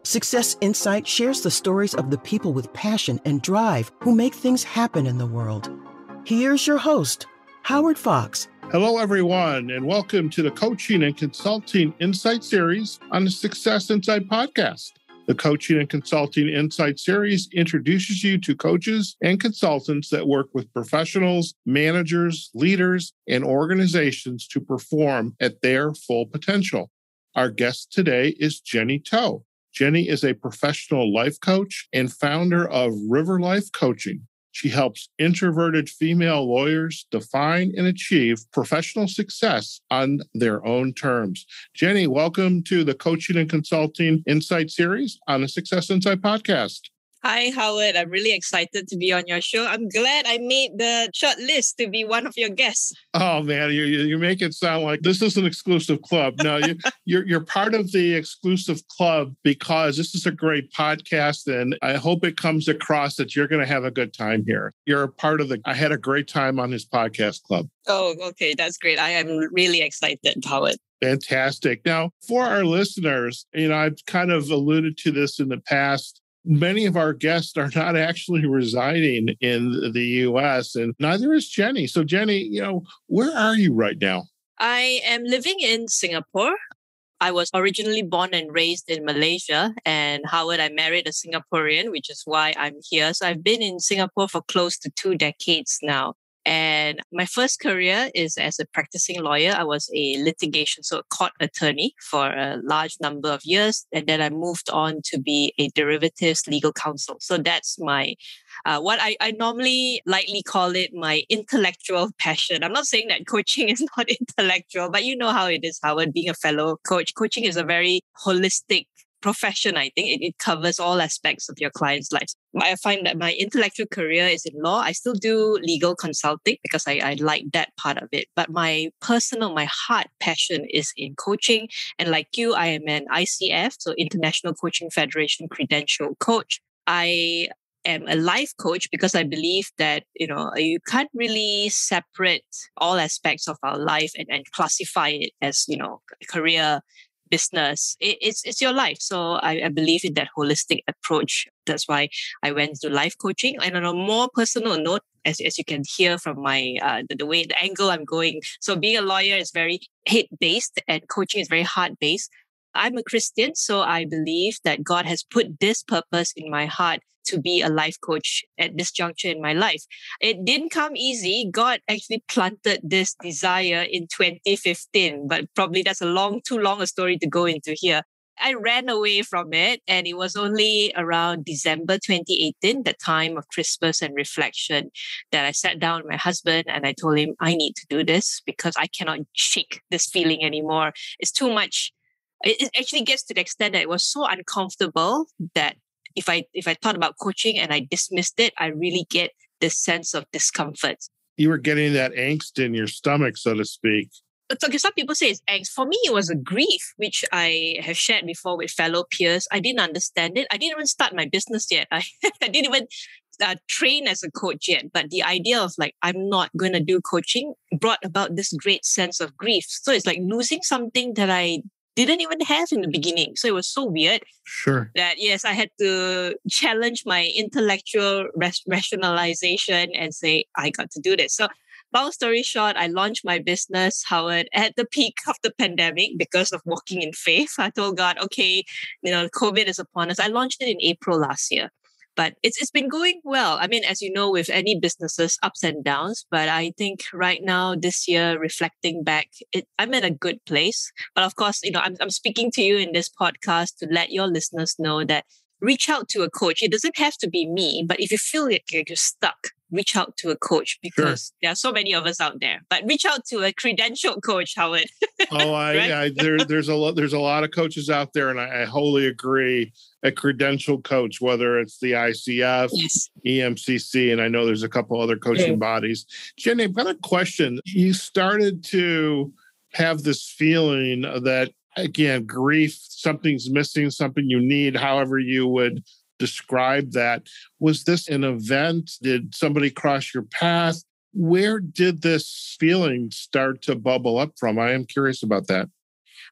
Success Insight shares the stories of the people with passion and drive who make things happen in the world. Here's your host, Howard Fox. Hello, everyone, and welcome to the Coaching and Consulting Insight Series on the Success Insight podcast. The Coaching and Consulting Insight Series introduces you to coaches and consultants that work with professionals, managers, leaders, and organizations to perform at their full potential. Our guest today is Jenny Toh. Jenny is a professional life coach and founder of River Life Coaching. She helps introverted female lawyers define and achieve professional success on their own terms. Jenny, welcome to the Coaching and Consulting Insight Series on the Success Insight podcast. Hi, Howard. I'm really excited to be on your show. I'm glad I made the short list to be one of your guests. Oh, man, you make it sound like this is an exclusive club. No, you're part of the exclusive club because this is a great podcast, and I hope it comes across that you're going to have a good time here. You're a part of I had a great time on this podcast club. Oh, okay. That's great. I am really excited, Howard. Fantastic. Now, for our listeners, I've kind of alluded to this in the past. Many of our guests are not actually residing in the U.S., and neither is Jenny. So, Jenny, where are you right now? I am living in Singapore. I was originally born and raised in Malaysia, and Howard, I married a Singaporean, which is why I'm here. So I've been in Singapore for close to 2 decades now. And my first career is as a practicing lawyer. I was a litigation, so a court attorney for a large number of years. And then I moved on to be a derivatives legal counsel. So that's my, what I normally lightly call it my intellectual passion. I'm not saying that coaching is not intellectual, but you know how it is, Howard, being a fellow coach. Coaching is a very holistic profession. I think it covers all aspects of your client's lives. I find that my intellectual career is in law. I still do legal consulting because I like that part of it. But my heart passion is in coaching. And like you, I am an ICF, so International Coaching Federation credential coach. I am a life coach because I believe that, you can't really separate all aspects of our life and classify it as, career, business. It's your life. So I believe in that holistic approach. That's why I went to life coaching. And on a more personal note, as you can hear from my the angle I'm going. So being a lawyer is very head-based and coaching is very heart-based. I'm a Christian, so I believe that God has put this purpose in my heart to be a life coach at this juncture in my life. It didn't come easy. God actually planted this desire in 2015, but probably that's too long a story to go into here. I ran away from it, and it was only around December 2018, the time of Christmas and reflection, that I sat down with my husband and I told him, I need to do this because I cannot shake this feeling anymore. It's too much. It actually gets to the extent that it was so uncomfortable that if I thought about coaching and I dismissed it, I really get this sense of discomfort. You were getting that angst in your stomach, so to speak. Okay, some people say it's angst. For me, it was a grief, which I have shared before with fellow peers. I didn't understand it. I didn't even start my business yet. I didn't even train as a coach yet. But the idea of I'm not going to do coaching brought about this great sense of grief. So it's like losing something that I didn't even have in the beginning. So it was so weird. Sure. That, yes, I had to challenge my intellectual rationalization and say, I got to do this. So long story short, I launched my business, Howard, at the peak of the pandemic because of walking in faith. I told God, okay, COVID is upon us. I launched it in April last year. But it's been going well. I mean, as you know, with any businesses, ups and downs. But I think right now, this year, reflecting back, I'm in a good place. But of course, I'm speaking to you in this podcast to let your listeners know that reach out to a coach. It doesn't have to be me, but if you feel like you're stuck, reach out to a coach because there are so many of us out there. But reach out to a credentialed coach, Howard. Right? There's a lot of coaches out there, and I wholly agree. A credentialed coach, whether it's the ICF, yes, EMCC, and I know there's a couple other coaching bodies. Jenny, I've got a question. You started to have this feeling that, again, grief, something's missing, something you need, however you would describe that. Was this an event? Did somebody cross your path? Where did this feeling start to bubble up from? I am curious about that.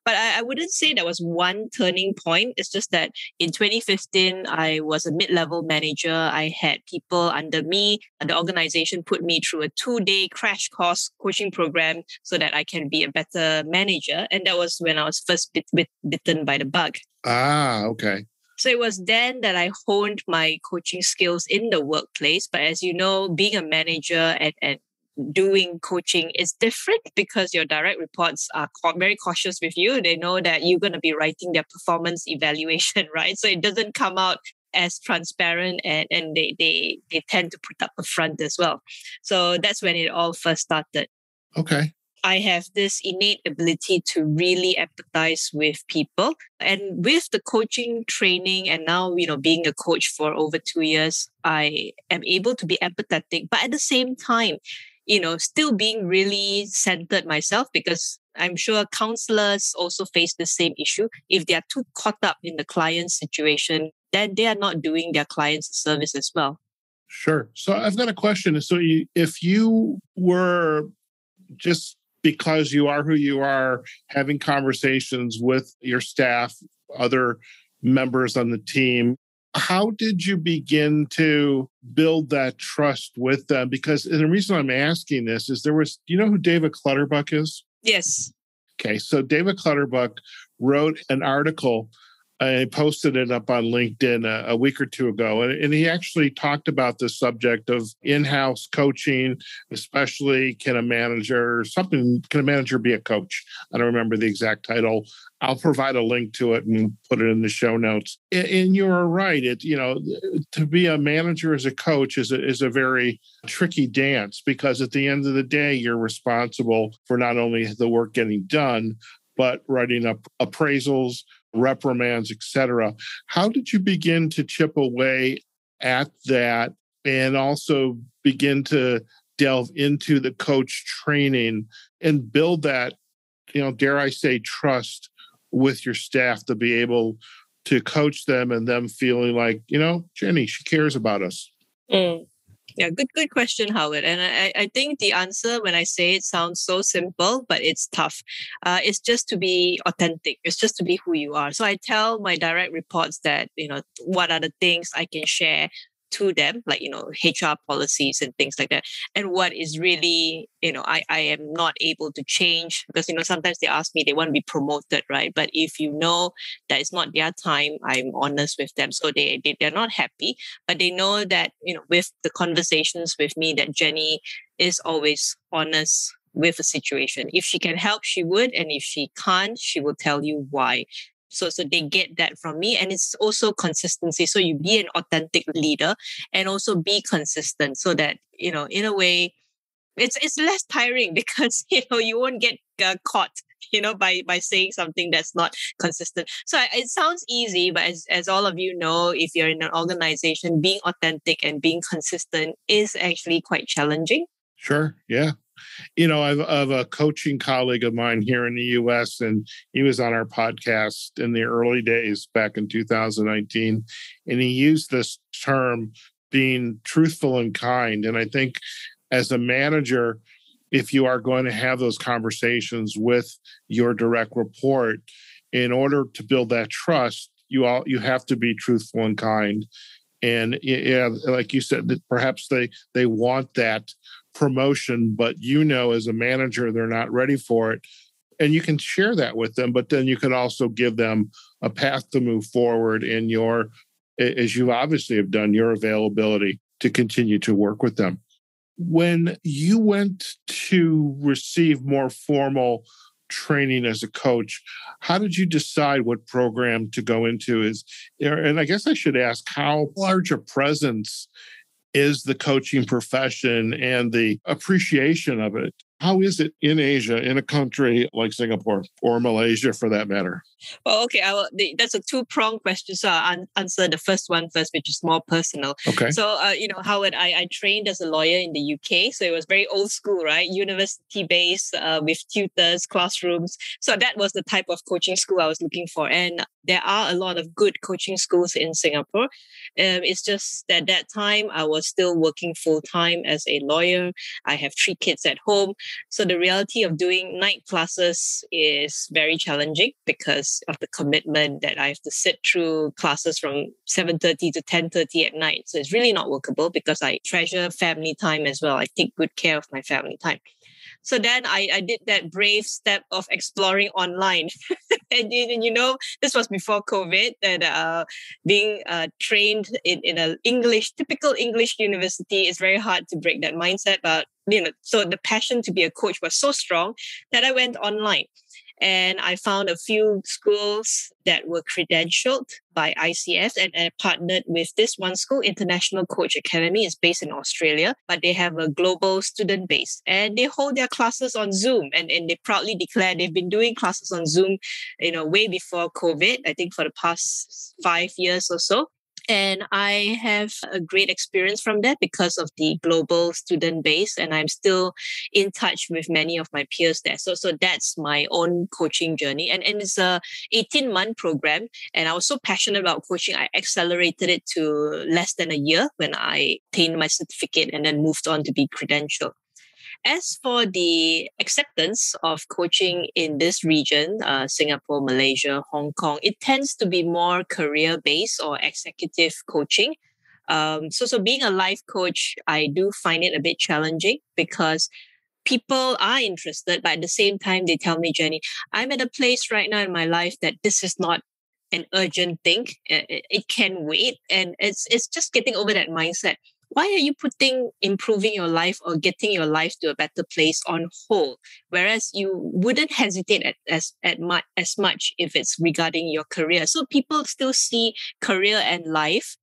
But I wouldn't say that was one turning point. It's just that in 2015, I was a mid-level manager. I had people under me. The organization put me through a 2-day crash course coaching program so that I can be a better manager. And that was when I was first bitten by the bug. Ah, okay. So it was then that I honed my coaching skills in the workplace. But as you know, being a manager and doing coaching is different because your direct reports are very cautious with you. They know that you're going to be writing their performance evaluation, right? So it doesn't come out as transparent, and they tend to put up a front as well. So that's when it all first started. Okay. I have this innate ability to really empathize with people. And with the coaching training and now, being a coach for over 2 years, I am able to be empathetic, but at the same time, still being really centered myself, because I'm sure counselors also face the same issue. If they are too caught up in the client's situation, then they are not doing their clients a service as well. Sure. So I've got a question. So if you were just because you are who you are, having conversations with your staff, other members on the team, how did you begin to build that trust with them? Because the reason I'm asking this is do you know who David Clutterbuck is? Yes. Okay, so David Clutterbuck wrote an article. I posted it up on LinkedIn a week or two ago, and he actually talked about the subject of in-house coaching, especially can a manager be a coach? I don't remember the exact title. I'll provide a link to it and put it in the show notes. And you're right. To be a manager as a coach is a very tricky dance, because at the end of the day, you're responsible for not only the work getting done, but writing up appraisals, reprimands, etc. How did you begin to chip away at that and also begin to delve into the coach training and build that, dare I say, trust with your staff to be able to coach them and them feeling like, Jenny, she cares about us? Yeah, good question, Howard. And I think the answer, when I say it, sounds so simple, but it's tough. It's just to be authentic. It's just to be who you are. So I tell my direct reports that, what are the things I can share to them, like, HR policies and things like that. And what is really, I am not able to change, because, sometimes they ask me, they want to be promoted, right? But if that it's not their time, I'm honest with them. So they're not happy, but they know that, with the conversations with me, that Jenny is always honest with a situation. If she can help, she would. And if she can't, she will tell you why. So they get that from me. And it's also consistency. So you be an authentic leader and also be consistent, so that, in a way, it's less tiring, because, you won't get caught, by saying something that's not consistent. So it sounds easy, but as all of you know, if you're in an organization, being authentic and being consistent is actually quite challenging. Sure. Yeah. I have a coaching colleague of mine here in the U.S., and he was on our podcast in the early days back in 2019, and he used this term, being truthful and kind. And I think as a manager, if you are going to have those conversations with your direct report, in order to build that trust, you have to be truthful and kind. And yeah, like you said, that perhaps they want that promotion, but as a manager, they're not ready for it. And you can share that with them, but then you can also give them a path to move forward in as you obviously have done, your availability to continue to work with them. When you went to receive more formal training as a coach, how did you decide what program to go into? And I guess I should ask, how large a presence is the coaching profession and the appreciation of it? How is it in Asia, in a country like Singapore or Malaysia for that matter? Well, okay, that's a two-pronged question. So I'll answer the first one first, which is more personal. Okay. So, Howard, I trained as a lawyer in the UK. So it was very old school, right? University-based with tutors, classrooms. So that was the type of coaching school I was looking for. And there are a lot of good coaching schools in Singapore. It's just that time I was still working full-time as a lawyer. I have 3 kids at home. So the reality of doing night classes is very challenging because of the commitment that I have to sit through classes from 7:30 to 10:30 at night. So it's really not workable because I treasure family time as well. I take good care of my family time. So then I did that brave step of exploring online. And this was before COVID, and being trained in a typical English university is very hard to break that mindset. But, so the passion to be a coach was so strong that I went online. And I found a few schools that were credentialed by ICF, and I partnered with this one school, International Coach Academy. It's based in Australia, but they have a global student base and they hold their classes on Zoom. And they proudly declare they've been doing classes on Zoom, way before COVID, I think for the past 5 years or so. And I have a great experience from that because of the global student base. And I'm still in touch with many of my peers there. So that's my own coaching journey. And it's a 18-month program. And I was so passionate about coaching, I accelerated it to less than a year when I obtained my certificate and then moved on to be credentialed. As for the acceptance of coaching in this region, Singapore, Malaysia, Hong Kong, it tends to be more career-based or executive coaching. So being a life coach, I do find it a bit challenging because people are interested, but at the same time, they tell me, Jenny, I'm at a place right now in my life that this is not an urgent thing. It can wait. And it's just getting over that mindset. Why are you putting improving your life or getting your life to a better place on hold? Whereas you wouldn't hesitate as much if it's regarding your career. So people still see career and life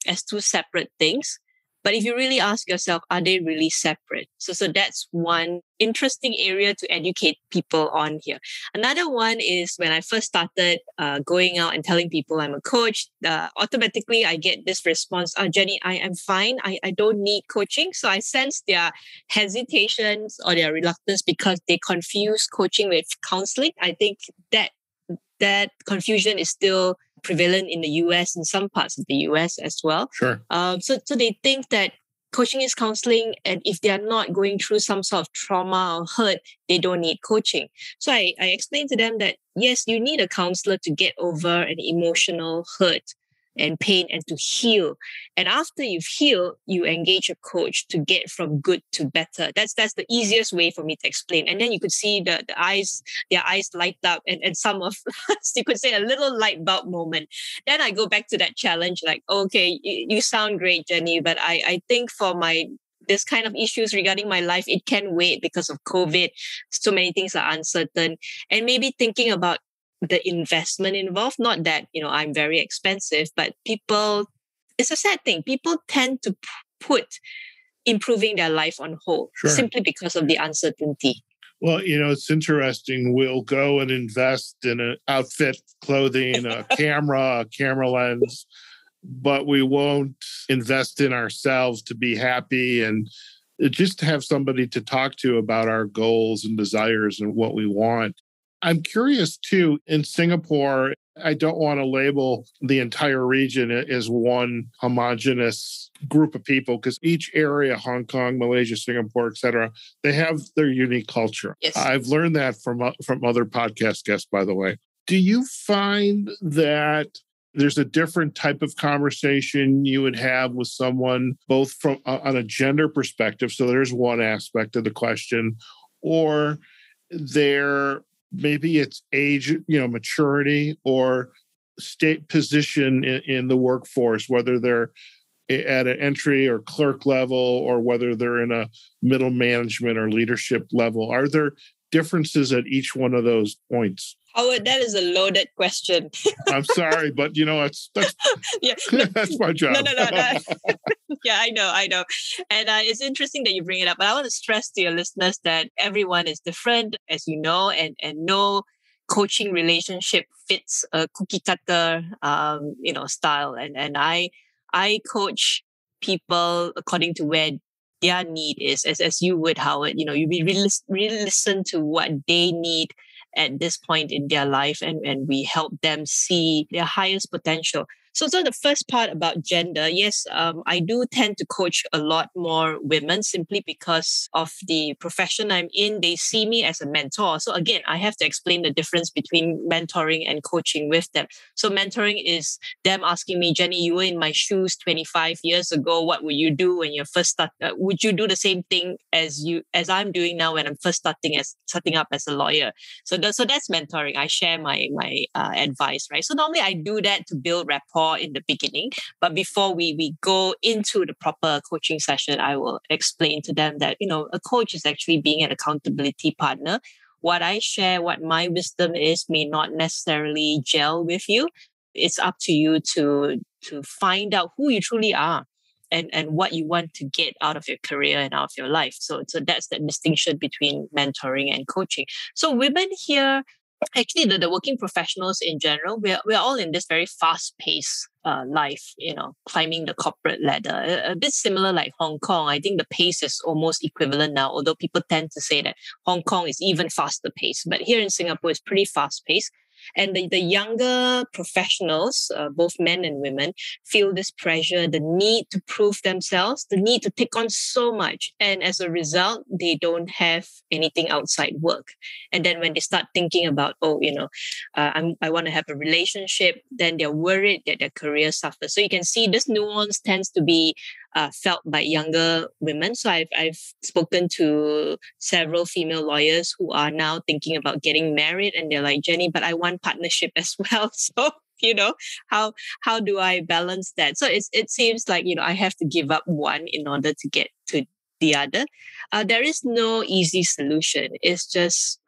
as two separate things. But if you really ask yourself, are they really separate? So that's one interesting area to educate people on here. Another one is when I first started going out and telling people I'm a coach, automatically I get this response, Jenny, I am fine. I don't need coaching. So I sense their hesitations or their reluctance because they confuse coaching with counseling. I think that confusion is still prevalent in the US, in some parts of the US as well. Sure. So they think that coaching is counseling, and if they are not going through some sort of trauma or hurt, they don't need coaching. So I explained to them that, yes, you need a counselor to get over an emotional hurt and pain and to heal. And after you've healed, you engage a coach to get from good to better. That's the easiest way for me to explain. And then you could see their eyes light up and some of, you could say, a little light bulb moment. Then I go back to that challenge like, okay, you sound great, Jenny, but I think for this kind of issues regarding my life, it can wait because of COVID. So many things are uncertain. And maybe thinking about the investment involved, not that, I'm very expensive, but it's a sad thing. People tend to put improving their life on hold simply because of the uncertainty. Well, it's interesting. We'll go and invest in an outfit, clothing, a camera lens, but we won't invest in ourselves to be happy and just to have somebody to talk to about our goals and desires and what we want. I'm curious, too, in Singapore, I don't want to label the entire region as one homogenous group of people because each area, Hong Kong, Malaysia, Singapore, et cetera, they have their unique culture. Yes. I've learned that from other podcast guests, by the way. Do you find that there's a different type of conversation you would have with someone, both from on a gender perspective, so there's one aspect of the question, or maybe it's age, maturity or state position in the workforce, whether they're at an entry or clerk level or whether they're in a middle management or leadership level? Are there differences at each one of those points? Howard, that is a loaded question. I'm sorry, but that's yeah, that's my job. No. Yeah, I know. And it's interesting that you bring it up. But I want to stress to your listeners that everyone is different, as you know, and no coaching relationship fits a cookie cutter, style. And I coach people according to where their need is, as you would, Howard. You really listen to what they need at this point in their life, and we help them see their highest potential. So the first part about gender, yes, I do tend to coach a lot more women simply because of the profession I'm in. They see me as a mentor. So again, I have to explain the difference between mentoring and coaching with them. So mentoring is them asking me, Jenny, you were in my shoes 25 years ago. What would you do when you first start? Would you do the same thing as I'm doing now when I'm first starting up as a lawyer? So that's mentoring. I share my advice, right? So normally I do that to build rapport in the beginning, but before we go into the proper coaching session, I will explain to them that a coach is actually being an accountability partner. What I share, what my wisdom is, may not necessarily gel with you. It's up to you to find out who you truly are and what you want to get out of your career and out of your life. So that's the distinction between mentoring and coaching. So women here, actually the working professionals in general, we're all in this very fast-paced life, climbing the corporate ladder. A bit similar like Hong Kong. I think the pace is almost equivalent now, although people tend to say that Hong Kong is even faster paced. But here in Singapore, it's pretty fast-paced. And the younger professionals, both men and women, feel this pressure, the need to prove themselves, the need to take on so much. And as a result, they don't have anything outside work. And then when they start thinking about, I want to have a relationship, then they're worried that their career suffers. So you can see this nuance tends to be felt by younger women. So I've spoken to several female lawyers who are now thinking about getting married, and they're like, Jenny, but I want partnership as well. So how do I balance that? So it seems like I have to give up one in order to get to the other. There is no easy solution. It's just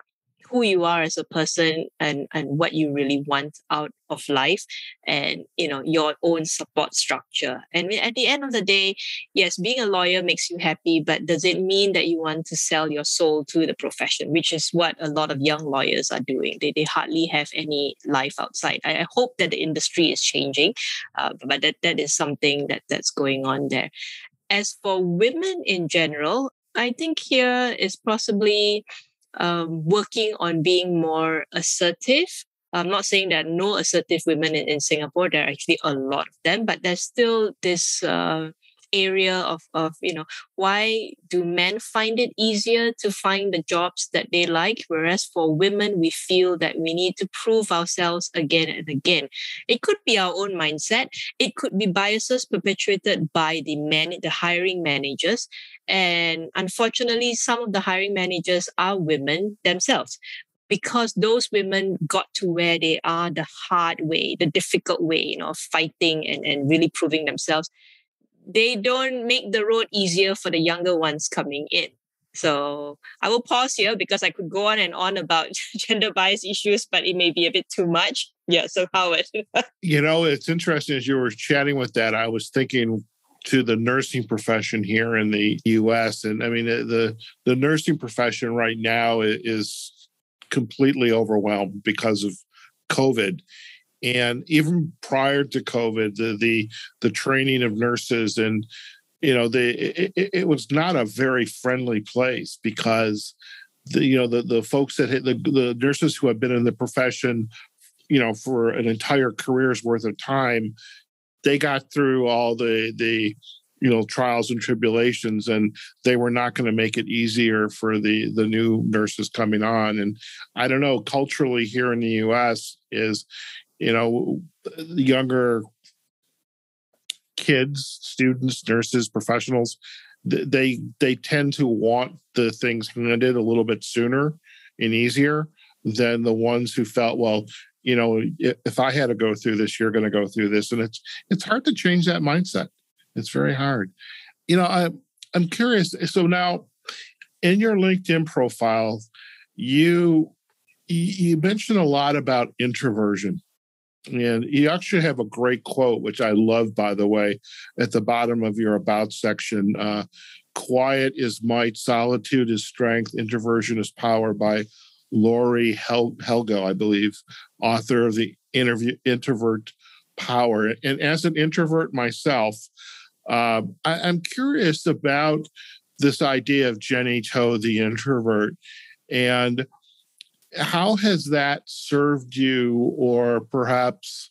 who you are as a person and what you really want out of life, and your own support structure. And at the end of the day, yes, being a lawyer makes you happy, but does it mean that you want to sell your soul to the profession, which is what a lot of young lawyers are doing? They hardly have any life outside. I hope that the industry is changing, but that is something that's going on there. As for women in general, I think here is possibly working on being more assertive. I'm not saying there are no assertive women in Singapore. There are actually a lot of them, but there's still this area of why do men find it easier to find the jobs that they like, whereas for women we feel that we need to prove ourselves again and again. It could be our own mindset. It could be biases perpetuated by the hiring managers. And unfortunately, some of the hiring managers are women themselves, because those women got to where they are the hard way, the difficult way, of fighting and really proving themselves. They don't make the road easier for the younger ones coming in. So I will pause here because I could go on and on about gender bias issues, but it may be a bit too much. Yeah. So Howard. It's interesting as you were chatting with that, I was thinking to the nursing profession here in the US. And I mean, the nursing profession right now is completely overwhelmed because of COVID. And even prior to COVID, the training of nurses and it was not a very friendly place, because the folks that the nurses who have been in the profession for an entire career's worth of time, they got through all the trials and tribulations, and they were not going to make it easier for the new nurses coming on. And I don't know, culturally here in the US is the younger kids, students, nurses, professionals, they tend to want the things handed a little bit sooner and easier than the ones who felt, well, if I had to go through this, you're going to go through this. And it's hard to change that mindset. It's very hard. I'm curious. So now in your LinkedIn profile, you mentioned a lot about introversion. And you actually have a great quote, which I love, by the way, at the bottom of your About section. Quiet is might, solitude is strength, introversion is power, by Lori Helgo, I believe, author of the Introvert Power. And as an introvert myself, I'm curious about this idea of Jenny Toh, the introvert, and how has that served you, or perhaps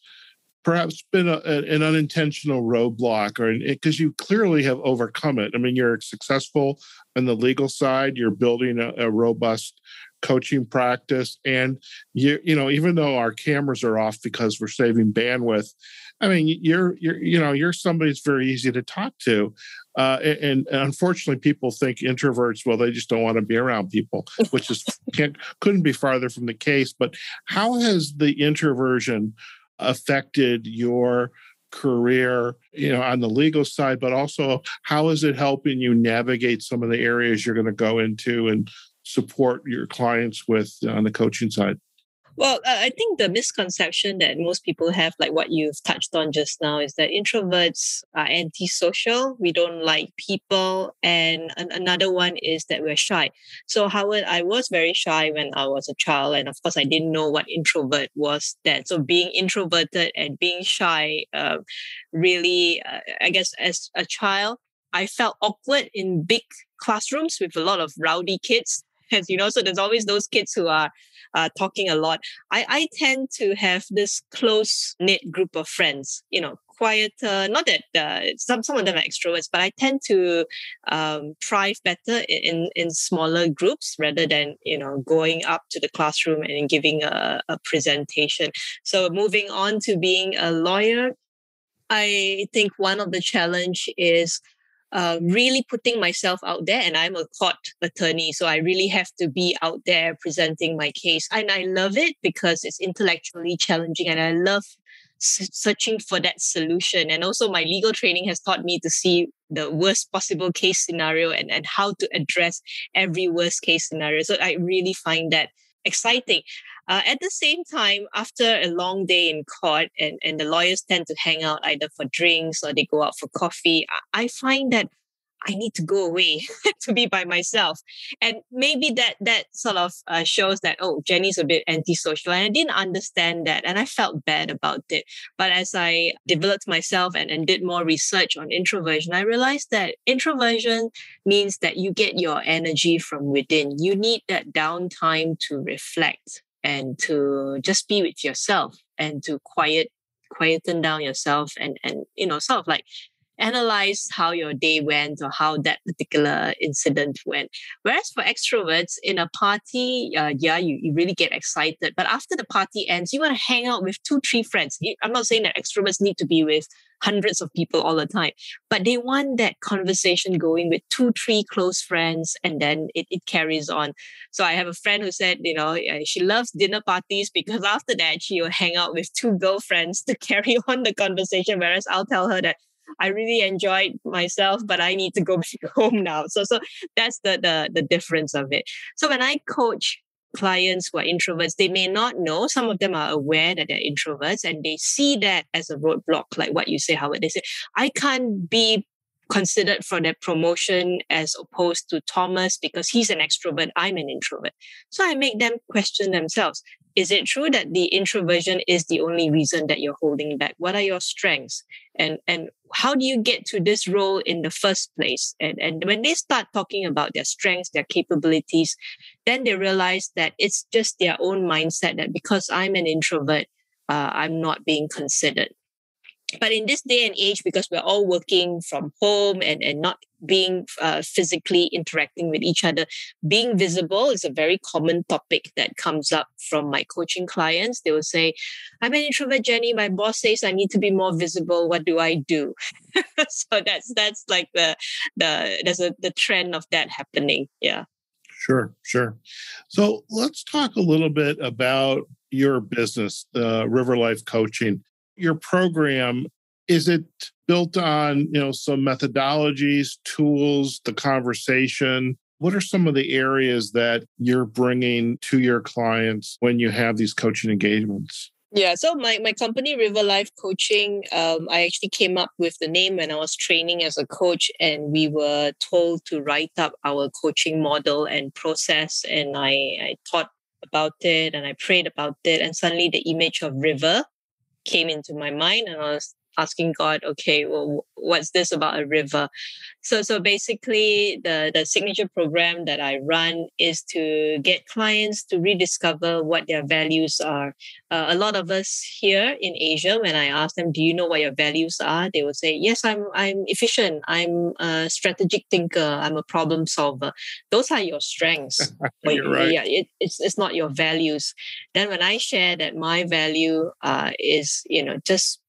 perhaps been an unintentional roadblock, or because you clearly have overcome it? I mean, you're successful on the legal side. You're building a robust coaching practice, and even though our cameras are off because we're saving bandwidth, I mean, you're somebody that's very easy to talk to, and unfortunately, people think introverts, well, they just don't want to be around people, which is couldn't be farther from the case. But how has the introversion affected your career, on the legal side, but also how is it helping you navigate some of the areas you're going to go into and support your clients with on the coaching side? Well, I think the misconception that most people have, like what you've touched on just now, is that introverts are antisocial. We don't like people. And another one is that we're shy. So, Howard, I was very shy when I was a child. And of course, I didn't know what introvert was then. So, being introverted and being shy, really, I guess as a child, I felt awkward in big classrooms with a lot of rowdy kids. As you know, so there's always those kids who are talking a lot. I tend to have this close-knit group of friends, quieter, not that some of them are extroverts, but I tend to thrive better in smaller groups rather than, going up to the classroom and giving a presentation. So moving on to being a lawyer, I think one of the challenge is really putting myself out there, and I'm a court attorney, so I really have to be out there presenting my case. And I love it because it's intellectually challenging, and I love searching for that solution. And also my legal training has taught me to see the worst possible case scenario and how to address every worst case scenario. So I really find that exciting. At the same time, after a long day in court and the lawyers tend to hang out either for drinks or they go out for coffee, I find that I need to go away to be by myself. And maybe that sort of shows that, oh, Jenny's a bit antisocial. And I didn't understand that. And I felt bad about it. But as I developed myself and did more research on introversion, I realized that introversion means that you get your energy from within. You need that downtime to reflect and to just be with yourself and to quieten down yourself and sort of like analyze how your day went or how that particular incident went. Whereas for extroverts in a party, you really get excited. But after the party ends, you want to hang out with 2-3 friends. I'm not saying that extroverts need to be with hundreds of people all the time, but they want that conversation going with 2-3 close friends, and then it carries on. So I have a friend who said, she loves dinner parties because after that she will hang out with 2 girlfriends to carry on the conversation. Whereas I'll tell her that I really enjoyed myself, but I need to go back home now. So that's the difference of it. So when I coach clients who are introverts, they may not know. Some of them are aware that they're introverts and they see that as a roadblock, like what you say, Howard. They say, I can't be considered for that promotion as opposed to Thomas because he's an extrovert, I'm an introvert. So I make them question themselves. Is it true that the introversion is the only reason that you're holding back? What are your strengths? And how do you get to this role in the first place? And when they start talking about their strengths, their capabilities, then they realize that it's just their own mindset that because I'm an introvert, I'm not being considered. But in this day and age, because we're all working from home and not being physically interacting with each other, being visible is a very common topic that comes up from my coaching clients. They will say, I'm an introvert, Jenny. My boss says I need to be more visible. What do I do? So that's like the trend of that happening. Yeah. Sure. So let's talk a little bit about your business, River Life Coaching. Your program, is it built on, some methodologies, tools, the conversation? What are some of the areas that you're bringing to your clients when you have these coaching engagements? Yeah, so my company, River Life Coaching, I actually came up with the name when I was training as a coach, and we were told to write up our coaching model and process. And I thought about it and I prayed about it, and suddenly the image of river came into my mind, and I was asking God, okay, well, what's this about a river? So basically, the signature program that I run is to get clients to rediscover what their values are. A lot of us here in Asia, when I ask them, "Do you know what your values are?" They will say, "Yes, I'm efficient. I'm a strategic thinker. I'm a problem solver." Those are your strengths. But You're right. yeah, it's not your values. Then when I share that my value is just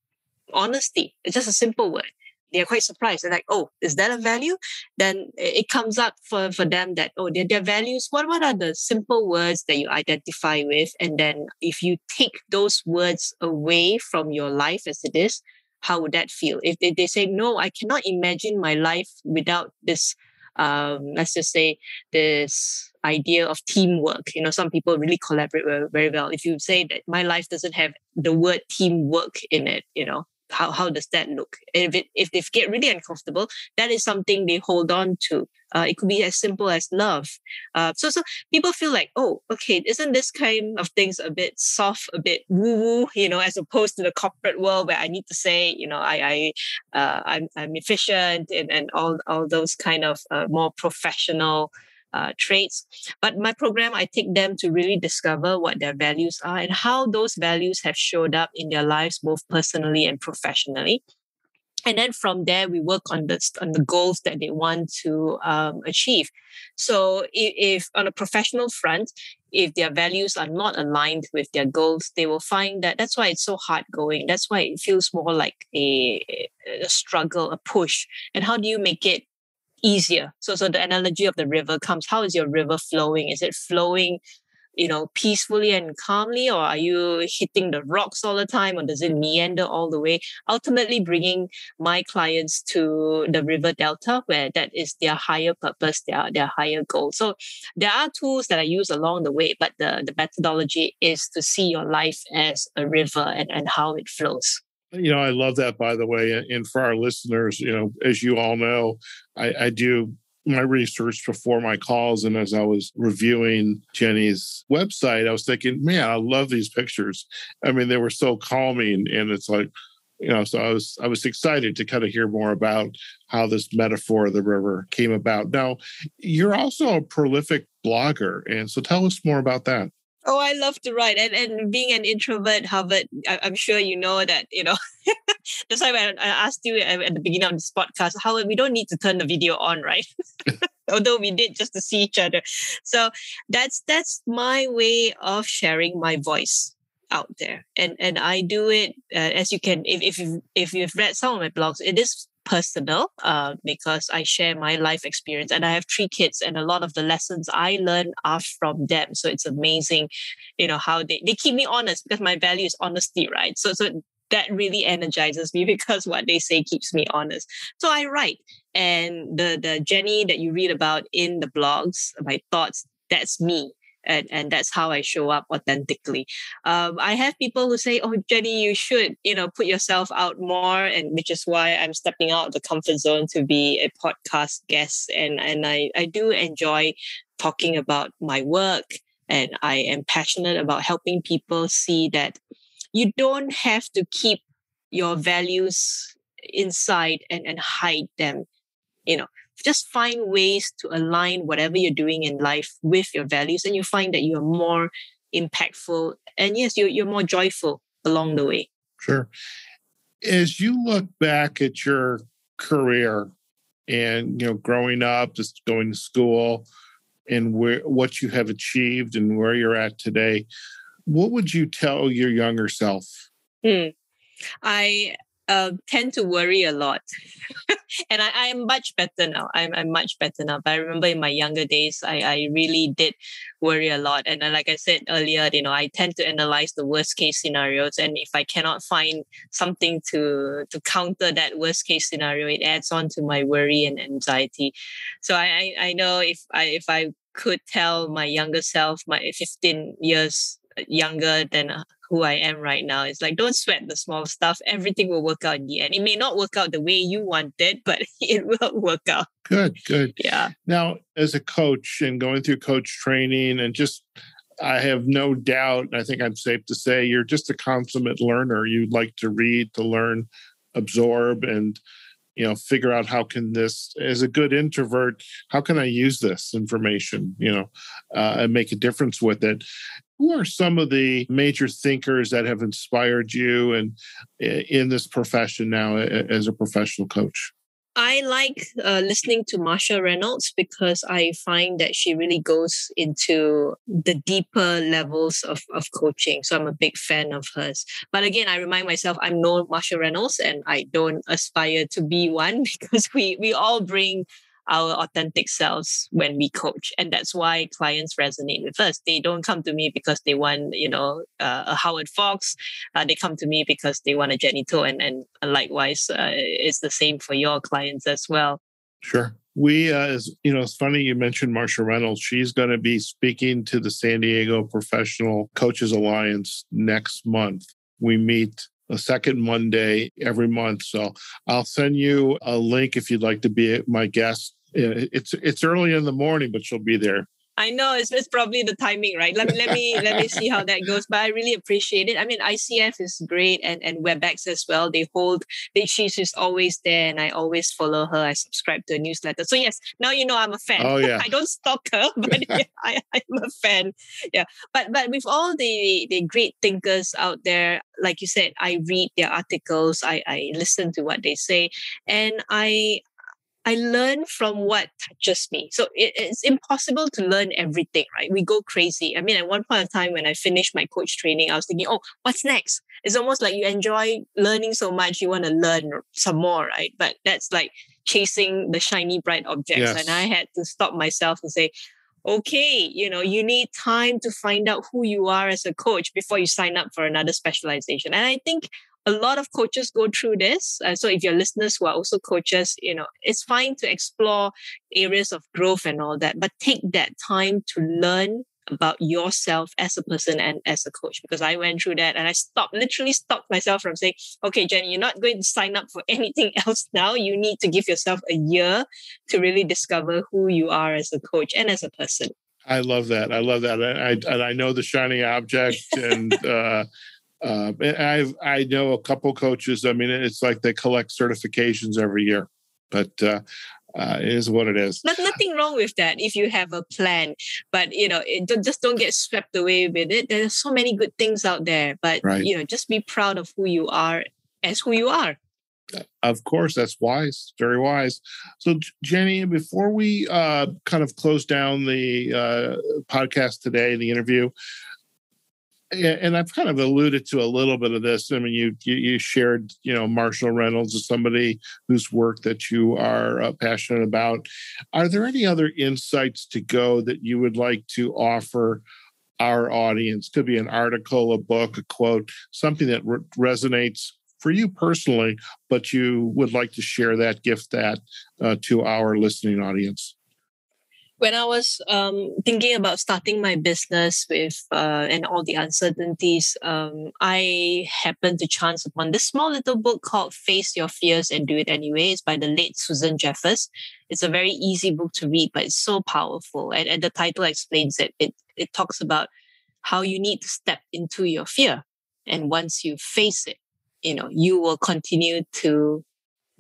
honesty, it's just a simple word. They're quite surprised. They're like, "Oh, is that a value?" Then it comes up for them that, oh, their values. What are the simple words that you identify with? And then if you take those words away from your life as it is, how would that feel? If they say, "No, I cannot imagine my life without this," let's just say this idea of teamwork. Some people really collaborate very, very well. If you say that my life doesn't have the word teamwork in it, how does that look? If they get really uncomfortable, that is something they hold on to. It could be as simple as love. So people feel like, oh, okay, isn't this kind of things a bit soft, a bit woo woo, as opposed to the corporate world where I need to say, I'm efficient and all those kind of more professional traits. But my program, I take them to really discover what their values are and how those values have showed up in their lives, both personally and professionally. And then from there, we work on the goals that they want to achieve. So if on a professional front, if their values are not aligned with their goals, they will find that that's why it's so hard going. That's why it feels more like a struggle, a push. And how do you make it easier? So the analogy of the river comes. How is your river flowing? Is it flowing, peacefully and calmly, or are you hitting the rocks all the time, or does it meander all the way? Ultimately, bringing my clients to the river delta, where that is their higher purpose, their higher goal. So there are tools that I use along the way, but the methodology is to see your life as a river and how it flows. I love that, by the way. And for our listeners, as you all know, I do my research before my calls. And as I was reviewing Jenny's website, I was thinking, man, I love these pictures. I mean, they were so calming. And it's like, so I was excited to kind of hear more about how this metaphor of the river came about. Now, you're also a prolific blogger. And so tell us more about that. Oh, I love to write. And being an introvert, Harvard, I'm sure you know that, that's why when I asked you at the beginning of this podcast, Howard, we don't need to turn the video on, right? Although we did just to see each other. So that's my way of sharing my voice out there. And I do it as you can, if you've read some of my blogs, it is personal because I share my life experience, and I have 3 kids, and a lot of the lessons I learn are from them. So it's amazing, how they keep me honest, because my value is honesty, right? So that really energizes me because what they say keeps me honest. So I write, and the Jenny that you read about in the blogs, my thoughts, that's me. And that's how I show up authentically. I have people who say, "Oh, Jenny, you should, put yourself out more," and which is why I'm stepping out of the comfort zone to be a podcast guest. And I do enjoy talking about my work, and I am passionate about helping people see that you don't have to keep your values inside and hide them. Just find ways to align whatever you're doing in life with your values, and you find that you're more impactful, and yes, you're more joyful along the way. Sure. As you look back at your career and, growing up, just going to school, and what you have achieved and where you're at today, what would you tell your younger self? I tend to worry a lot. And I am much better now. I'm much better now. But I remember in my younger days, I really did worry a lot. And like I said earlier, I tend to analyze the worst case scenarios. And if I cannot find something to counter that worst case scenario, it adds on to my worry and anxiety. So I know if I could tell my younger self, my 15 years younger than who I am right now, it's like, don't sweat the small stuff. Everything will work out in the end. It may not work out the way you wanted, but it will work out. Good. Yeah. Now, as a coach and going through coach training, and I have no doubt, I think I'm safe to say, you're just a consummate learner. You like to read, to learn absorb and figure out how can this, as a good introvert, how can I use this information, and make a difference with it? Who are some of the major thinkers that have inspired you and in this profession now as a professional coach? I like listening to Marsha Reynolds because I find that she really goes into the deeper levels of coaching. So I'm a big fan of hers. But again, I remind myself I'm no Marsha Reynolds and I don't aspire to be one because we all bring our authentic selves when we coach. And that's why clients resonate with us. They don't come to me because they want, a Howard Fox. They come to me because they want a Jenny Toh. And likewise, it's the same for your clients as well. Sure. We, it's funny you mentioned Marsha Reynolds. She's going to be speaking to the San Diego Professional Coaches Alliance next month. We meet the second Monday every month. So I'll send you a link if you'd like to be my guest. It's early in the morning, but she'll be there. I know it's probably the timing, right? Let me see how that goes. But I really appreciate it. I mean, ICF is great, and WebEx as well. She's just always there, and I always follow her. I subscribe to a newsletter. So yes, now I'm a fan. Oh yeah, I don't stalk her, but yeah, I'm a fan. Yeah, but with all the great thinkers out there, like you said, I read their articles, I listen to what they say, and I learn from what touches me. So it's impossible to learn everything, right? We go crazy. I mean, at one point in time when I finished my coach training, I was thinking, oh, what's next? It's almost like you enjoy learning so much, you want to learn some more, right? But that's like chasing the shiny, bright objects. Yes. And I had to stop myself and say, okay, you need time to find out who you are as a coach before you sign up for another specialization. And I think a lot of coaches go through this. So if your listeners who are also coaches, it's fine to explore areas of growth and all that, but take that time to learn about yourself as a person and as a coach, because I went through that and I literally stopped myself from saying, okay, Jenny, you're not going to sign up for anything else now. You need to give yourself a year to really discover who you are as a coach and as a person. I love that. And I know the shiny object and, I know a couple coaches. I mean, it's like they collect certifications every year, but it is what it is. Nothing wrong with that if you have a plan, but just don't get swept away with it. There's so many good things out there, but right. Just be proud of who you are as who you are. Of course, that's wise, very wise. So, Jenny, before we kind of close down the podcast today, the interview. And I've kind of alluded to a little bit of this. I mean, you shared, Marsha Reynolds is somebody whose work that you are passionate about. Are there any other insights to go that you would like to offer our audience? Could be an article, a book, a quote, something that resonates for you personally, but you would like to share that gift to our listening audience. When I was thinking about starting my business with and all the uncertainties, I happened to chance upon this small little book called Face Your Fears and Do It Anyway. It's by the late Susan Jeffers. It's a very easy book to read, but it's so powerful. And the title explains it. It talks about how you need to step into your fear. And once you face it, you will continue to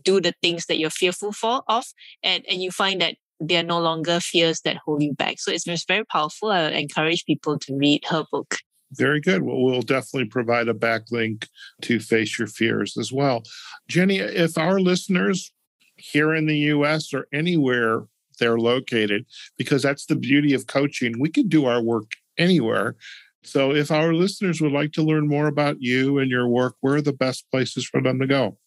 do the things that you're fearful of. And you find that they are no longer fears that hold you back. So it's just very powerful. I encourage people to read her book. Very good. Well, we'll definitely provide a backlink to Face Your Fears as well. Jenny, if our listeners here in the U.S. or anywhere they're located, because that's the beauty of coaching, we can do our work anywhere. So if our listeners would like to learn more about you and your work, where are the best places for them to go?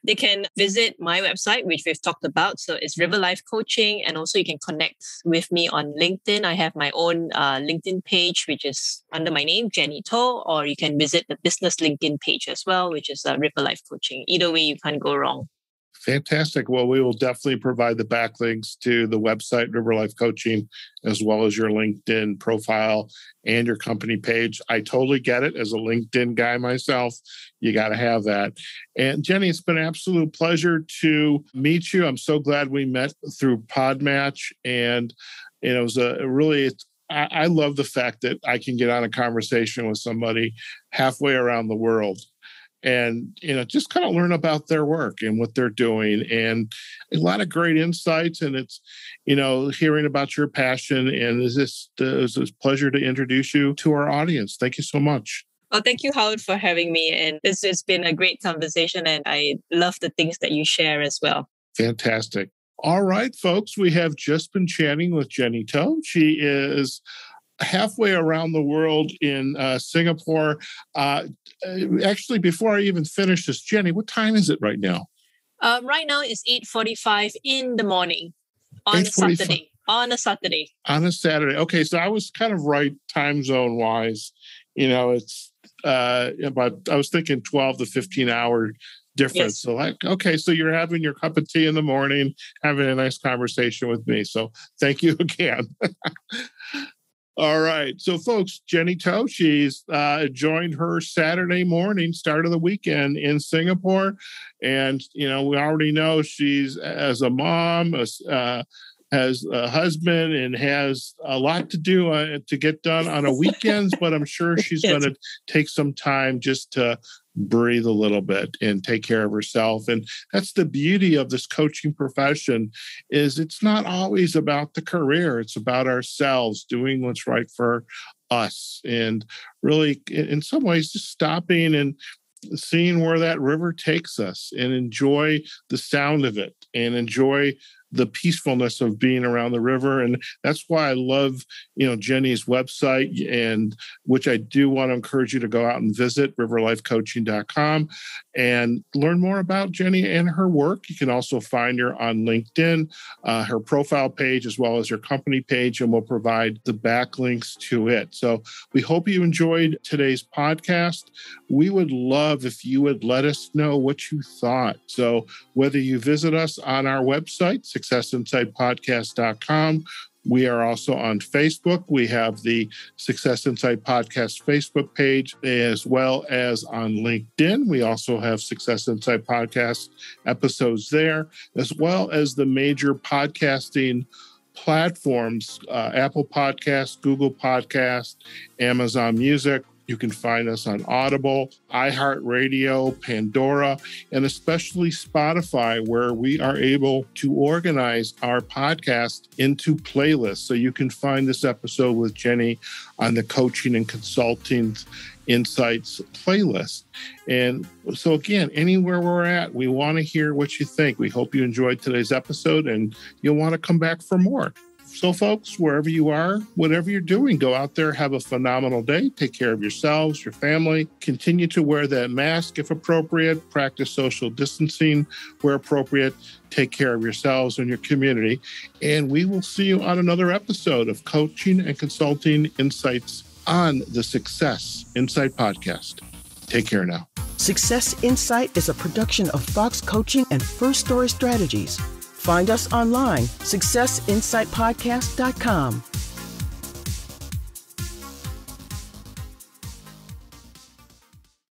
They can visit my website, which we've talked about. So it's River Life Coaching. And also you can connect with me on LinkedIn. I have my own LinkedIn page, which is under my name, Jenny Toh, or you can visit the business LinkedIn page as well, which is River Life Coaching. Either way, you can't go wrong. Fantastic. Well, we will definitely provide the backlinks to the website, River Life Coaching, as well as your LinkedIn profile and your company page. I totally get it. As a LinkedIn guy myself, you got to have that. And Jenny, it's been an absolute pleasure to meet you. I'm so glad we met through Podmatch. And it was I love the fact that I can get on a conversation with somebody halfway around the world. and, just kind of learn about their work and what they're doing, and a lot of great insights. And it's, hearing about your passion. And it's a pleasure to introduce you to our audience. Thank you so much. Well, thank you, Howard, for having me. And it's been a great conversation, and I love the things that you share as well. Fantastic. All right, folks, we have just been chatting with Jenny Toh. She is halfway around the world in Singapore. Actually, before I even finish this, Jenny, what time is it right now? Right now it's 8:45 in the morning on a Saturday. On a Saturday. Okay, so I was kind of right time zone wise. It's about, I was thinking 12 to 15 hour difference. Yes. So so you're having your cup of tea in the morning, having a nice conversation with me. So thank you again. All right. So folks, Jenny Toh, she's joined her Saturday morning, start of the weekend in Singapore. And, we already know she's, as a mom, has a husband, and has a lot to do to get done on a weekends, but I'm sure she's going to take some time just to breathe a little bit and take care of herself. And that's the beauty of this coaching profession, is it's not always about the career. It's about ourselves doing what's right for us, and really in some ways just stopping and seeing where that river takes us, and enjoy the sound of it, and enjoy the peacefulness of being around the river. And that's why I love, Jenny's website, and which I do want to encourage you to go out and visit, riverlifecoaching.com, and learn more about Jenny and her work. You can also find her on LinkedIn, her profile page, as well as her company page, and we'll provide the backlinks to it. So we hope you enjoyed today's podcast. We would love if you would let us know what you thought. So whether you visit us on our website, successinsightpodcast.com. We are also on Facebook. We have the Success Insight Podcast Facebook page, as well as on LinkedIn. We also have Success Insight Podcast episodes there, as well as the major podcasting platforms, Apple Podcasts, Google Podcasts, Amazon Music. You can find us on Audible, iHeartRadio, Pandora, and especially Spotify, where we are able to organize our podcast into playlists. So you can find this episode with Jenny on the Coaching and Consulting Insights playlist. And so again, anywhere we're at, we want to hear what you think. We hope you enjoyed today's episode, and you'll want to come back for more. So folks, wherever you are, whatever you're doing, go out there, have a phenomenal day. Take care of yourselves, your family. Continue to wear that mask if appropriate. Practice social distancing where appropriate. Take care of yourselves and your community. And we will see you on another episode of Coaching and Consulting Insights on the Success Insight Podcast. Take care now. Success Insight is a production of Fox Coaching and First Story Strategies. Find us online, successinsightpodcast.com.